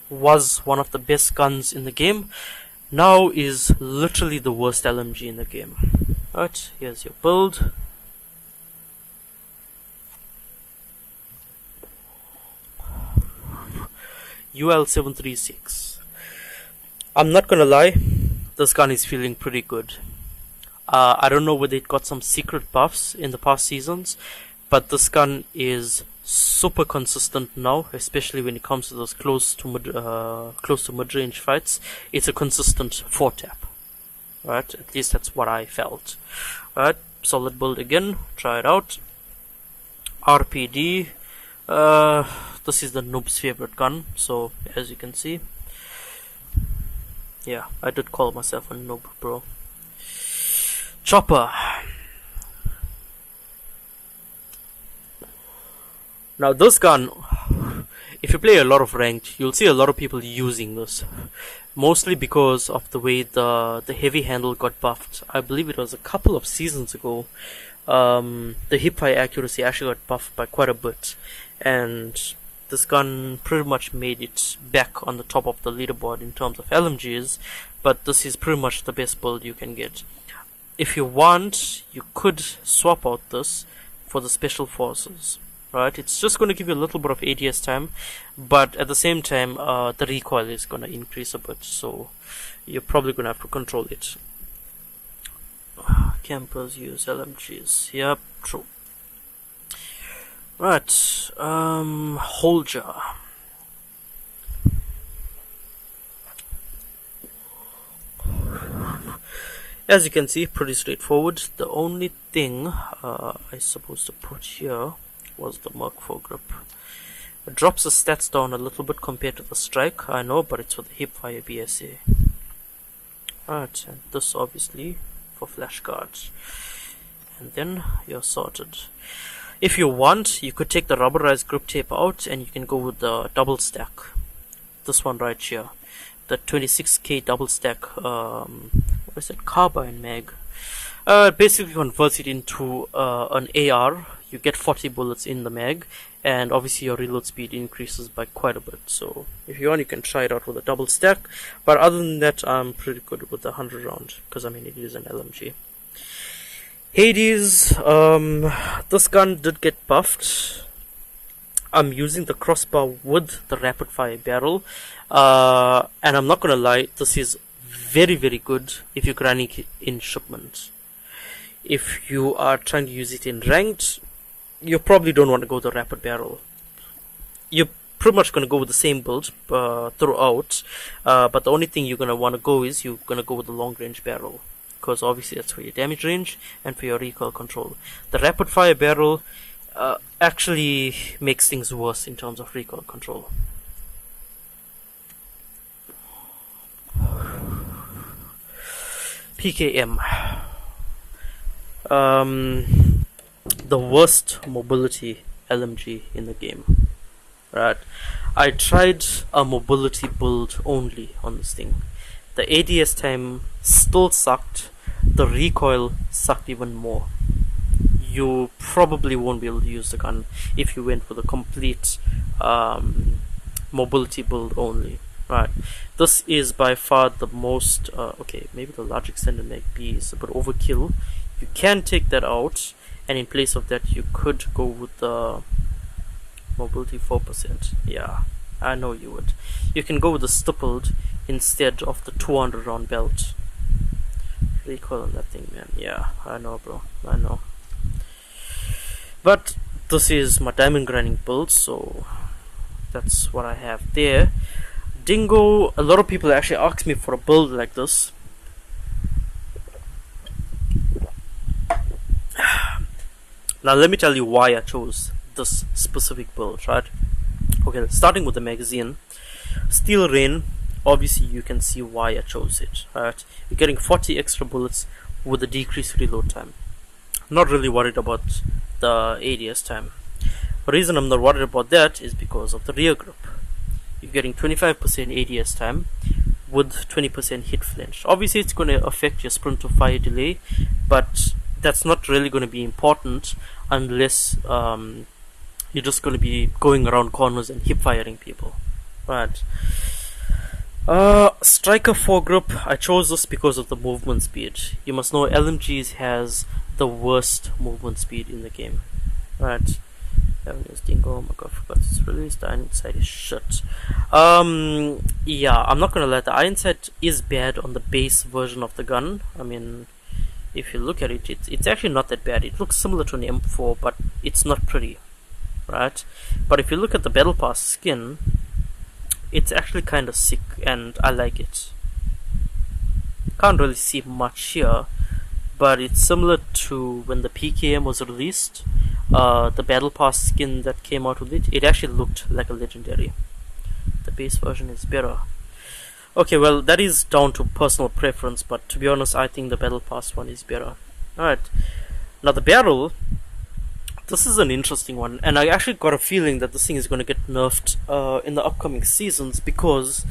was one of the best guns in the game, now is literally the worst LMG in the game. Alright, here's your build. UL736. I'm not gonna lie, this gun is feeling pretty good. I don't know whether it got some secret buffs in the past seasons, but this gun is super consistent now, especially when it comes to those close to mid-range fights. It's a consistent 4-tap, right? At least that's what I felt. Right, solid build again. Try it out. RPD. This is the noob's favorite gun, so as you can see, yeah, I did call myself a noob, bro. Chopper. Now this gun, if you play a lot of ranked, you'll see a lot of people using this, mostly because of the way the heavy handle got buffed. I believe it was a couple of seasons ago. The hipfire accuracy actually got buffed by quite a bit, and this gun pretty much made it back on the top of the leaderboard in terms of LMGs, but this is pretty much the best build you can get. If you want, you could swap out this for the special forces, right? It's just going to give you a little bit of ADS time, but at the same time the recoil is going to increase a bit, so you're probably going to have to control it. Campers use LMGs, yep, true. Right, hole jar. As you can see, pretty straightforward. The only thing I supposed to put here was the Merc 4 grip. It drops the stats down a little bit compared to the strike, I know, but it's for the hipfire BSA. Alright, and this obviously for flashcards. And then you're sorted. If you want, you could take the rubberized grip tape out and you can go with the double stack. This one right here. The 26k double stack what is it, carbine mag. It basically converts it into an AR. You get 40 bullets in the mag, and obviously your reload speed increases by quite a bit. So if you want, you can try it out with a double stack, but other than that, I'm pretty good with the 100 round, because I mean it is an LMG. Hades, this gun did get buffed. I'm using the crossbar with the rapid fire barrel, and I'm not gonna lie, this is very good if you're running it in shipment. If you are trying to use it in ranked, you probably don't want to go the rapid barrel. You're pretty much going to go with the same build throughout, but the only thing you're going to want to go is you're going to go with the long range barrel, because obviously that's for your damage range and for your recoil control. The rapid fire barrel actually makes things worse in terms of recoil control. PKM. The worst mobility LMG in the game. Right, I tried a mobility build only on this thing. The ADS time still sucked. The recoil sucked even more. You probably won't be able to use the gun if you went for the complete mobility build only. Right, this is by far the most okay, maybe the large extended mag B is a bit overkill. You can take that out, and in place of that you could go with the mobility 4%. Yeah, I know you would. You can go with the stippled instead of the 200 round belt. Recoil on that thing, man. Yeah, I know, bro, I know. But this is my diamond grinding build, so that's what I have there. Dingo, a lot of people actually ask me for a build like this. Now let me tell you why I chose this specific build, right? Okay, starting with the magazine. Steel Rain, obviously you can see why I chose it, right? You're getting 40 extra bullets with a decreased reload time. I'm not really worried about the ADS time. The reason I'm not worried about that is because of the rear grip. You're getting 25% ADS time with 20% hit flinch. Obviously it's going to affect your sprint to fire delay, but that's not really going to be important unless you're just going to be going around corners and hip firing people. Right. Striker foregrip, I chose this because of the movement speed. You must know LMGs has the worst movement speed in the game. Right. Dingo, oh my god, I forgot it's released. The iron sight is shit. Yeah, I'm not gonna lie, the iron sight is bad on the base version of the gun. I mean, if you look at it, it's actually not that bad. It looks similar to an M4, but it's not pretty, right? But if you look at the Battle Pass skin, it's actually kind of sick, and I like it. Can't really see much here, but it's similar to when the PKM was released. The Battle Pass skin that came out with it actually looked like a legendary. The base version is better. Okay, well, that is down to personal preference, but to be honest, I think the Battle Pass one is better. Alright, now the barrel, this is an interesting one, and I actually got a feeling that this thing is going to get nerfed in the upcoming seasons, because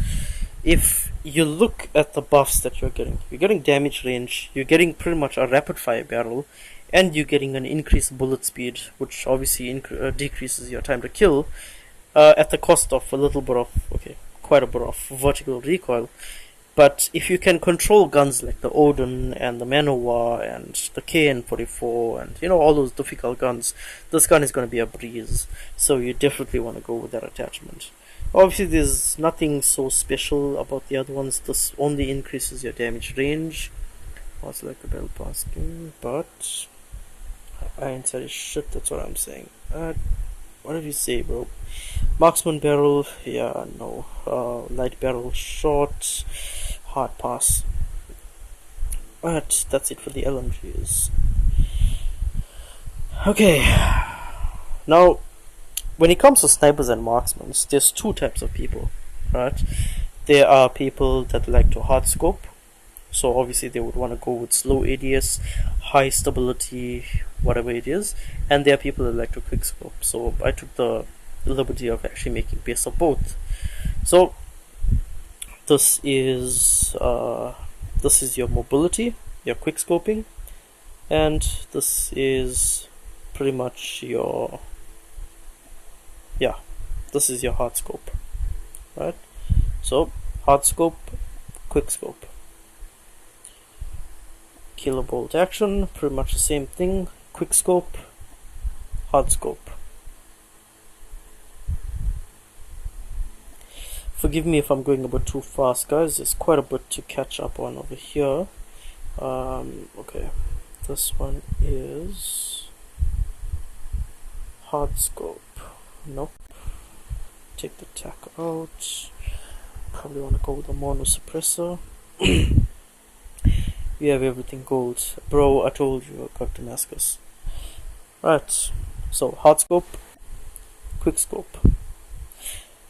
if you look at the buffs that you're getting damage range, you're getting pretty much a rapid fire barrel, and you're getting an increased bullet speed, which obviously decreases your time to kill, at the cost of a little bit of, okay, quite a bit of vertical recoil. But if you can control guns like the Odin and the Manowar and the KN-44 and, you know, all those difficult guns, this gun is going to be a breeze. So you definitely want to go with that attachment. Obviously there's nothing so special about the other ones. This only increases your damage range. Also like the Battle Pass skin, but iron sight is shit, that's what I'm saying. What did you say, bro? Marksman barrel, yeah, no. Light barrel, short, hard pass. But that's it for the LMGs. Okay. Now, when it comes to snipers and marksmen, there's two types of people, right? There are people that like to hard scope. So obviously they would want to go with slow ADS, high stability, whatever it is. And there are people that like to quick scope. So I took the liberty of actually making best of both. So this is the this is your mobility, your quick scoping, and this is pretty much your, yeah, this is your hard scope, right? So hard scope, quick scope, kilovolt action, pretty much the same thing. Quick scope, hard scope. Forgive me if I'm going a bit too fast, guys. There's quite a bit to catch up on over here. Okay, this one is hard scope. Nope. Take the tack out. Probably want to go with a mono suppressor. We have everything gold. Bro, I told you I got Damascus. Right, so hard scope, quick scope.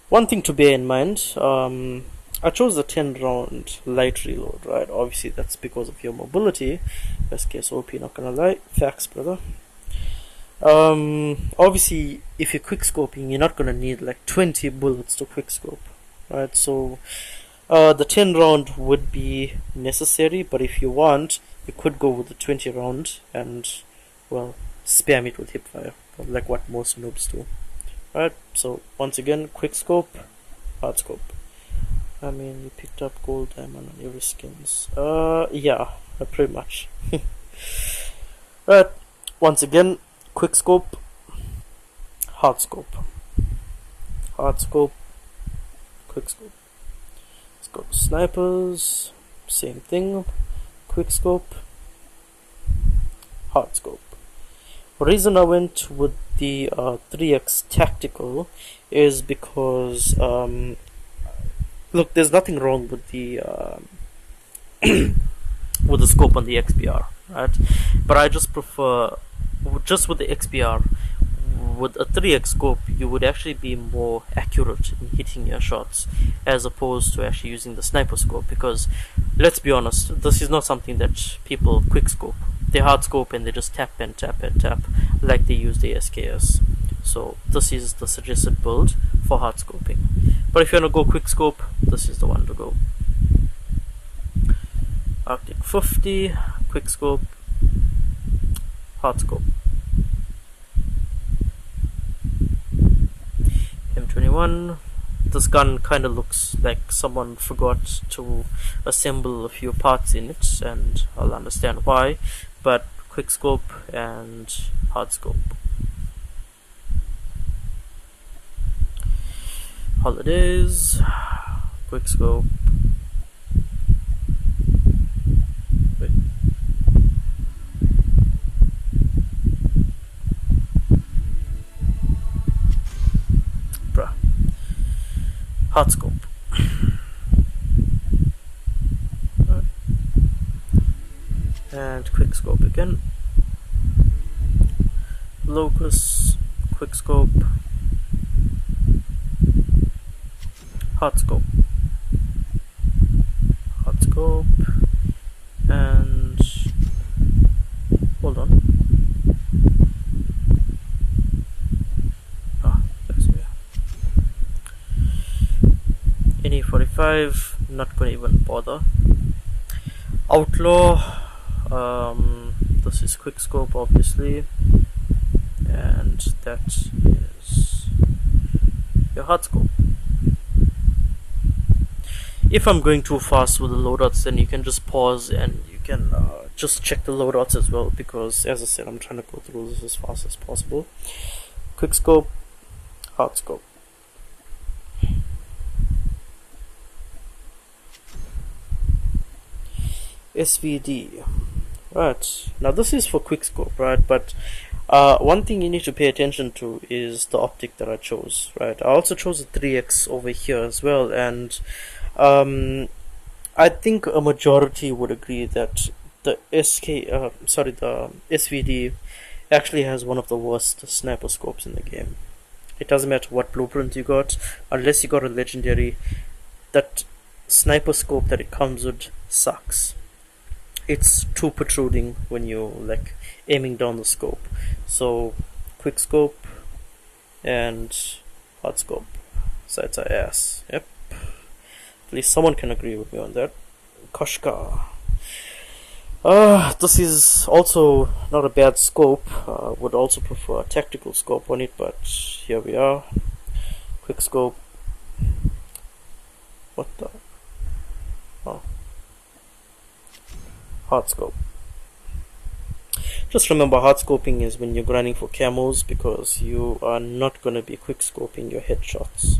One thing to bear in mind, I chose the 10 round light reload, right? Obviously that's because of your mobility. SKSOP, not gonna lie. Facts, brother. Obviously if you're quick scoping, you're not gonna need like 20 bullets to quick scope, right? So the 10 round would be necessary, but if you want, you could go with the 20 round and, well, spam it with hip fire, like what most noobs do. Right, so once again, quick scope, hard scope. I mean, you picked up gold, diamond on every skins. Yeah, pretty much. Right, once again, quick scope, hard scope. Hard scope, quick scope. Let's go to snipers, same thing, quick scope, hard scope. The reason I went with the 3x tactical is because look, there's nothing wrong with the with the scope on the XPR, right? But I just prefer, just with the XPR, with a 3x scope you would actually be more accurate in hitting your shots as opposed to actually using the sniper scope, because let's be honest, this is not something that people quick scope. They hard scope and they just tap and tap and tap like they use the SKS. So this is the suggested build for hard scoping. But if you want to go quick scope, this is the one to go. Arctic 50, quick scope, hard scope. M21. This gun kind of looks like someone forgot to assemble a few parts in it, and I'll understand why. But quick scope and hard scope. Holidays, quick scope. Wait. Bruh. Hard scope. And quick scope again. Locus, quick scope, hard scope, and hold on. That's here. Any 45, not gonna even bother. Outlaw. This is quick scope obviously, and that is your hard scope. If I'm going too fast with the loadouts, then you can just pause and you can just check the loadouts as well, because as I said, I'm trying to go through this as fast as possible. Quick scope, hard scope. SVD. Right, now this is for quick scope, right? But one thing you need to pay attention to is the optic that I chose, right? I also chose a 3x over here as well, and I think a majority would agree that the the SVD actually has one of the worst sniper scopes in the game. It doesn't matter what blueprint you got, unless you got a legendary, that sniper scope that it comes with sucks. It's too protruding when you're like aiming down the scope. So quick scope and hard scope, sights are ass. Yep, at least someone can agree with me on that. Koshka, This is also not a bad scope. Would also prefer a tactical scope on it, but here we are. Quick scope. What the? Oh, hard scope. Just remember, hard scoping is when you're grinding for camos, because you are not going to be quick scoping your headshots,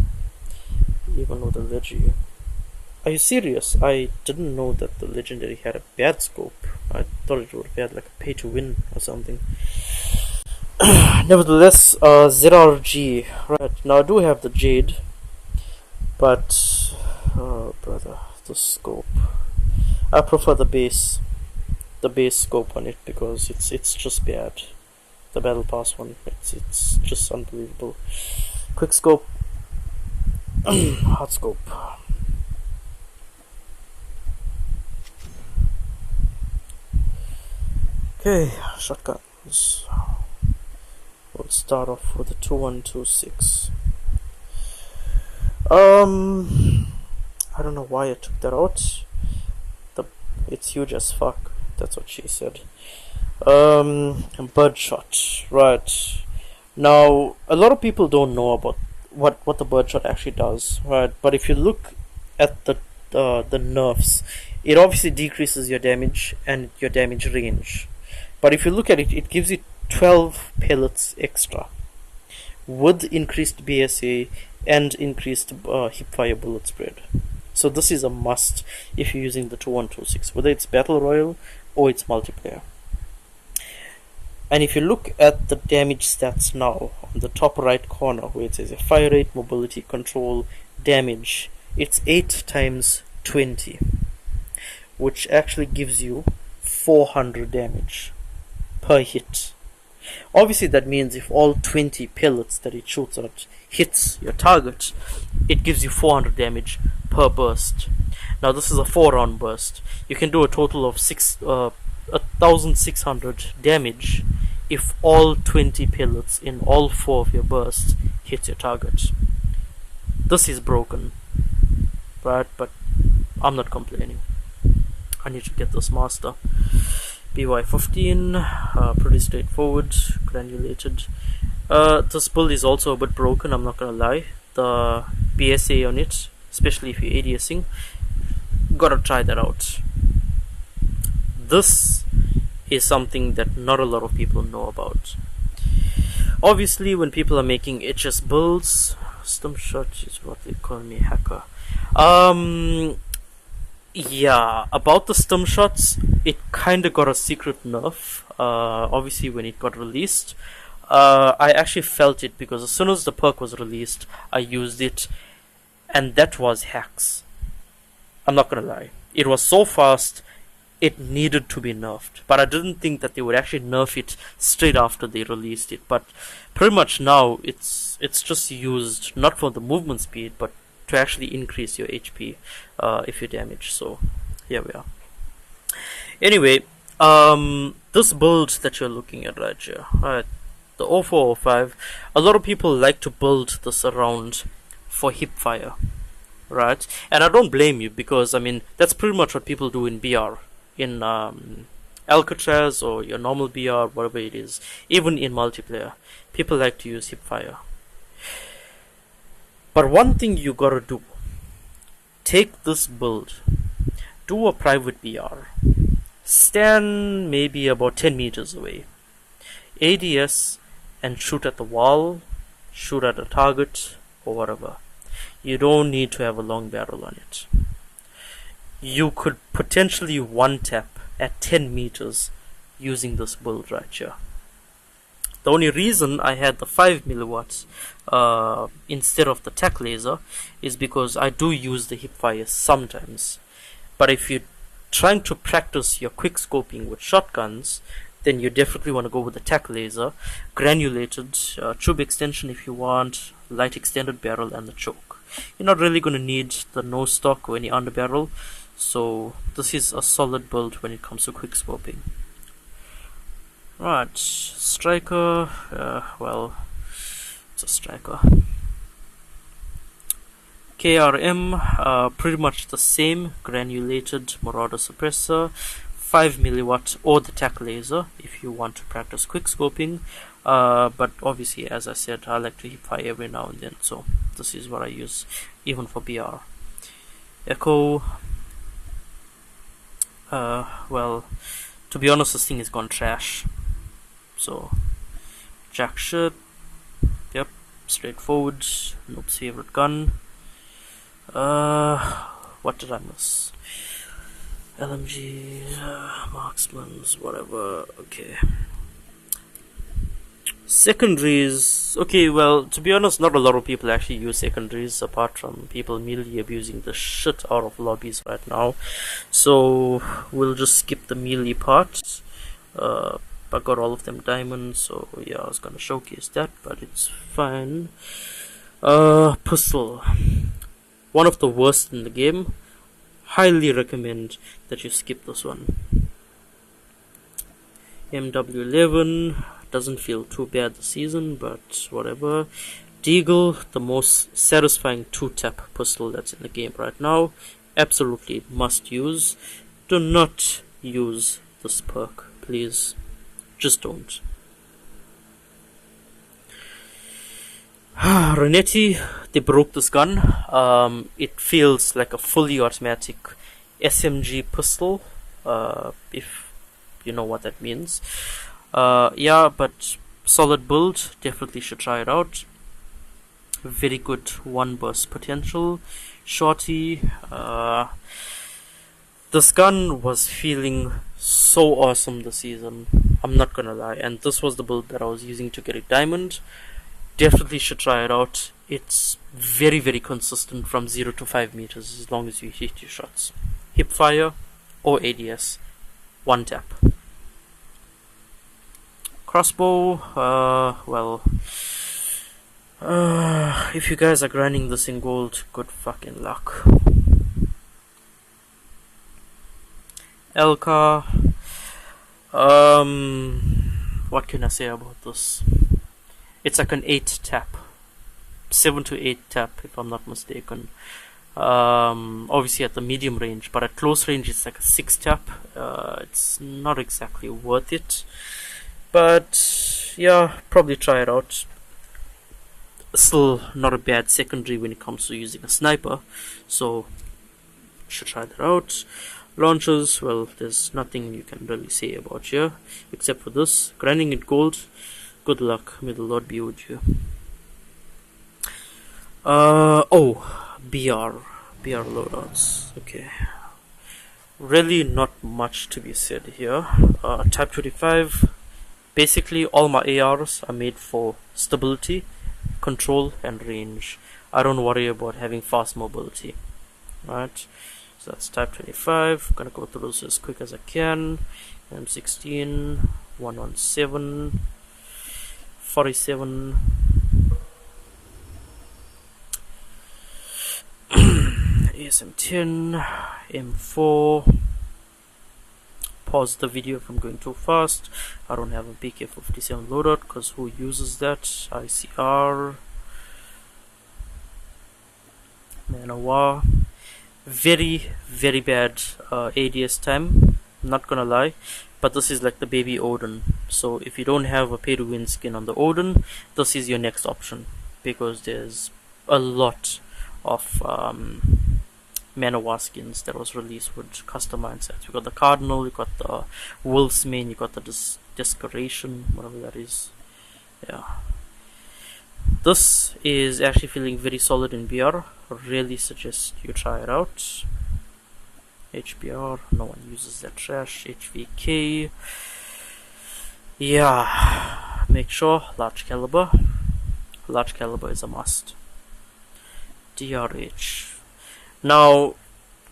even with the Legi. Are you serious? I didn't know that the legendary had a bad scope. I thought it would have had like a pay to win or something. Nevertheless, ZRG. Right, now I do have the Jade, but oh brother, the scope. I prefer the base scope on it, because it's just bad. The battle pass one, it's just unbelievable. Quick scope, hard scope. Okay, shotguns. We'll start off with the 2126. I don't know why I took that out. It's huge as fuck. That's what she said. Birdshot. Right. Now, a lot of people don't know about what the birdshot actually does. Right. But if you look at the nerfs, it obviously decreases your damage and your damage range. But if you look at it, it gives you 12 pellets extra with increased BSA and increased hipfire bullet spread. So this is a must if you're using the 2126, whether it's battle royal or it's multiplayer. And if you look at the damage stats now on the top right corner, where it says a fire rate, mobility, control, damage, it's 8 times 20, which actually gives you 400 damage per hit. Obviously that means if all 20 pellets that it shoots at hits your target, it gives you 400 damage per burst. Now this is a 4-round burst. You can do a total of 1600 damage if all 20 pellets in all 4 of your bursts hit your target. This is broken, right? But I'm not complaining. I need to get this master. BY15, pretty straightforward, granulated. This build is also a bit broken, I'm not gonna lie. The BSA on it, especially if you're ADSing, gotta try that out. This is something that not a lot of people know about. Obviously, when people are making HS builds, stump shot is what they call me, hacker. Yeah, about the stum shots, it kinda got a secret nerf, obviously when it got released. I actually felt it, because as soon as the perk was released, I used it, and that was hacks. I'm not gonna lie. It was so fast, it needed to be nerfed. But I didn't think that they would actually nerf it straight after they released it. But pretty much now, it's just used, not for the movement speed, but to actually increase your HP if you damage. So here we are. Anyway, this build that you're looking at right here, the 0405, a lot of people like to build this around for hipfire, right? And I don't blame you, because I mean that's pretty much what people do in BR, in Alcatraz or your normal BR, whatever it is. Even in multiplayer, people like to use hipfire. But one thing you gotta do, take this build, do a private BR, stand maybe about 10 meters away, ADS, and shoot at the wall, shoot at a target, or whatever. You don't need to have a long barrel on it. You could potentially one-tap at 10 meters using this build right here. The only reason I had the 5 milliwatts instead of the tac laser is because I do use the hipfire sometimes. But if you're trying to practice your quick scoping with shotguns, then you definitely want to go with the tac laser, granulated, tube extension if you want, light extended barrel, and the choke. You're not really going to need the nose stock or any underbarrel, so this is a solid build when it comes to quick scoping. Right, striker, well, it's a striker. KRM, pretty much the same, granulated Marauder suppressor, 5 milliwatt or the tack laser if you want to practice quick scoping. But obviously, as I said, I like to hip fire every now and then, so this is what I use even for BR. Echo, well, to be honest, this thing has gone trash, so jack shit. Yep, straightforward. Noob's favorite gun. What did I miss? LMGs, marksmans, whatever. Okay. Secondaries. Okay, well, to be honest, not a lot of people actually use secondaries apart from people merely abusing the shit out of lobbies right now. So we'll just skip the melee part. I got all of them diamonds, so yeah, I was gonna showcase that, but it's fine. Pistol. One of the worst in the game. Highly recommend that you skip this one. MW11 doesn't feel too bad this season, but whatever. Deagle, the most satisfying 2-tap pistol that's in the game right now. Absolutely must use. Do not use this perk, please. Just don't. Renetti, they broke this gun. It feels like a fully automatic SMG pistol, if you know what that means. Yeah, but solid build, definitely should try it out. Very good one burst potential. Shorty, this gun was feeling so awesome this season, I'm not gonna lie, and this was the build that I was using to get a diamond. Definitely should try it out. It's very, very consistent from 0 to 5 meters as long as you hit your shots. Hip fire or ADS, one tap. Crossbow, well, if you guys are grinding this in gold, good fucking luck. Elka, what can I say about this? It's like an 8 tap, 7 to 8 tap if I'm not mistaken. Obviously at the medium range, but at close range it's like a 6 tap. It's not exactly worth it, but yeah, probably try it out. Still not a bad secondary when it comes to using a sniper, so should try that out. Launchers, well, there's nothing you can really say about here except for this. Grinding it gold, good luck, may the Lord be with you. BR loadouts. Okay, really not much to be said here. Type 25, basically all my ARs are made for stability, control and range. I don't worry about having fast mobility. Right, so that's type 25. Gonna go through this as quick as I can. M16, 117, 47, ASM10, M4. Pause the video if I'm going too fast. I don't have a BK57 loadout because who uses that? ICR, Manoa. Very, very bad ADS time, not gonna lie, but this is like the baby Odin. So if you don't have a pay to win skin on the Odin, this is your next option, because there's a lot of Manoa skins that was released with custom mindsets. You got the Cardinal, you got the Wolf's Mane, you got the Desperation, whatever that is. Yeah, this is actually feeling very solid in BR. Really suggest you try it out. HBR, no one uses that trash. HVK, yeah, make sure large caliber is a must. DRH, now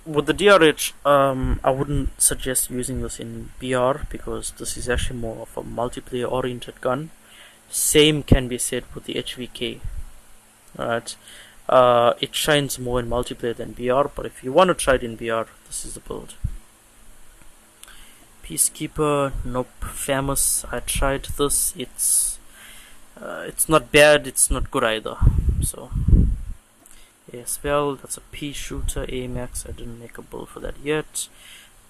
with the DRH, I wouldn't suggest using this in BR because this is actually more of a multiplayer oriented gun. Same can be said with the HVK. Alright, it shines more in multiplayer than BR, but if you want to try it in BR, this is the build. Peacekeeper, nope. Famous, I tried this. It's not bad, it's not good either. So yes, well, that's a pea shooter AMAX. I didn't make a build for that yet.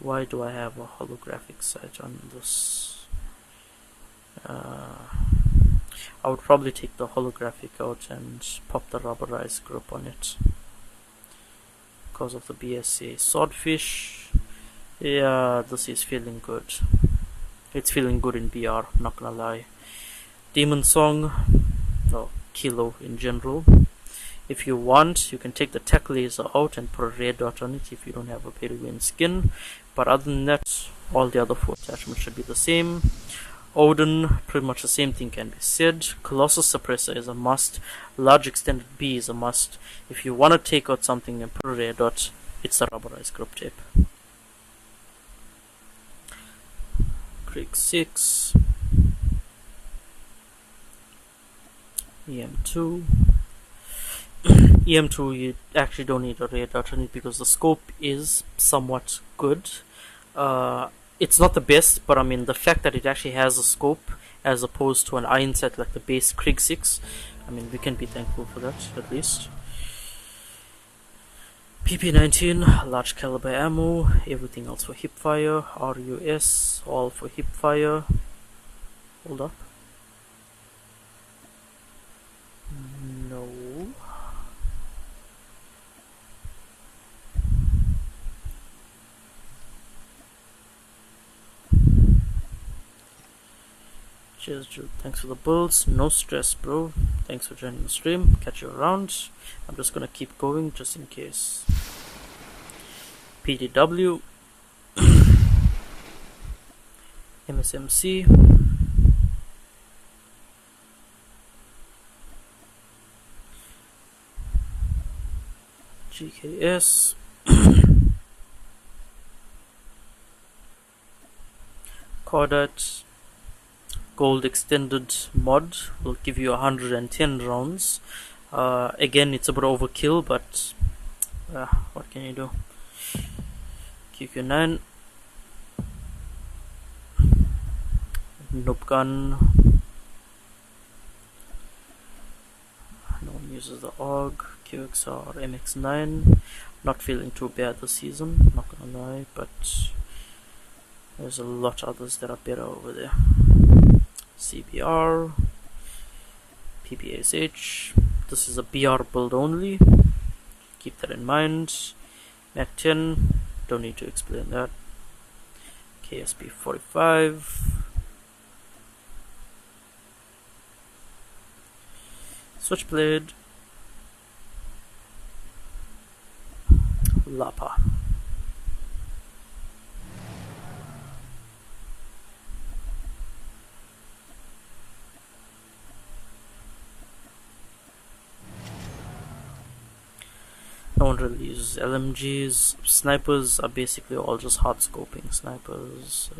Why do I have a holographic sight on this? I would probably take the holographic out and pop the rubberized grip on it because of the BSA. Swordfish, yeah, this is feeling good. It's feeling good in BR, not gonna lie. Demon Song, or Kilo in general. If you want, you can take the tech laser out and put a red dot on it if you don't have a Peruvian skin. But other than that, all the other 4 attachments should be the same. Odin, pretty much the same thing can be said. Colossus Suppressor is a must. Large Extended B is a must. If you want to take out something and put a red dot, it's the rubberized grip tape. Krieg 6. EM2. EM2, you actually don't need a red dot on it because the scope is somewhat good. It's not the best, but I mean the fact that it actually has a scope as opposed to an iron set like the base Krieg 6, I mean we can be thankful for that at least. PP19, large caliber ammo, everything else for hipfire. RUS, all for hipfire. Hold up. No. Cheers, Jude. Thanks for the builds. No stress, bro. Thanks for joining the stream. Catch you around. I'm just gonna keep going just in case. PDW. MSMC. GKS. Cordat. Gold extended mod will give you 110 rounds. Again, it's a bit overkill, but what can you do? QQ9. Noob gun. No one uses the AUG. QXR MX9. Not feeling too bad this season, not gonna lie, but there's a lot others that are better over there. CBR, PPSH. This is a BR build only. Keep that in mind. Mac 10. Don't need to explain that. KSP 45. Switchblade. Lapa. No one really uses LMGs. Snipers are basically all just hard scoping snipers.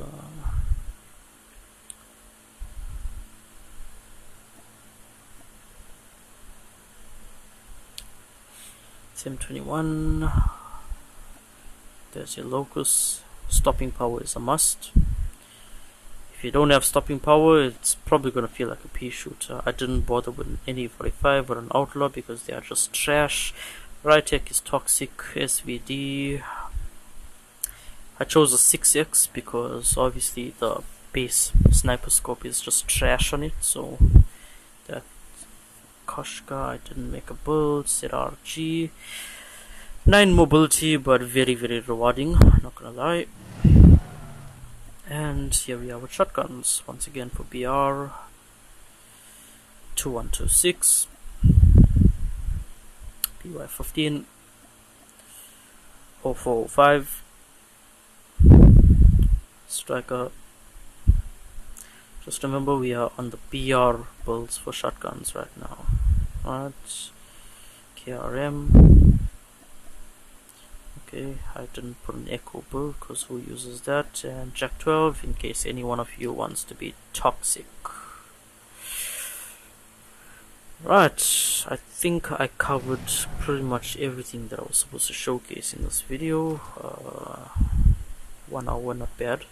721. There's your locus. Stopping power is a must. If you don't have stopping power, it's probably gonna feel like a pea shooter. I didn't bother with an NE45 or an outlaw because they are just trash. Rytech is toxic. SVD. I chose a 6X because obviously the base sniper scope is just trash on it. So that Koshka, I didn't make a build. ZRG. 9 mobility, but very rewarding, not gonna lie. And here we are with shotguns once again for BR. 2126. PY15, 0405, Striker. Just remember we are on the BR builds for shotguns right now. Alright, KRM. Okay, I didn't put an Echo build because who uses that? And Jack 12 in case any one of you wants to be toxic. Right, I think I covered pretty much everything that I was supposed to showcase in this video. 1 hour, not bad.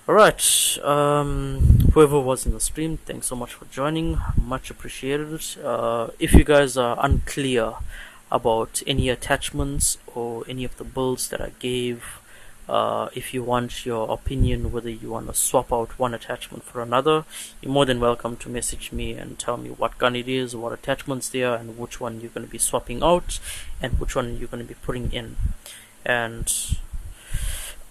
Alright, whoever was in the stream, thanks so much for joining, much appreciated. If you guys are unclear about any attachments or any of the builds that I gave, If you want your opinion whether you want to swap out one attachment for another, you're more than welcome to message me and tell me what gun it is, what attachments they are, and which one you're going to be swapping out and which one you're going to be putting in. And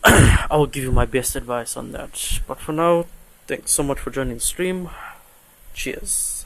I will give you my best advice on that. But for now, thanks so much for joining the stream. Cheers.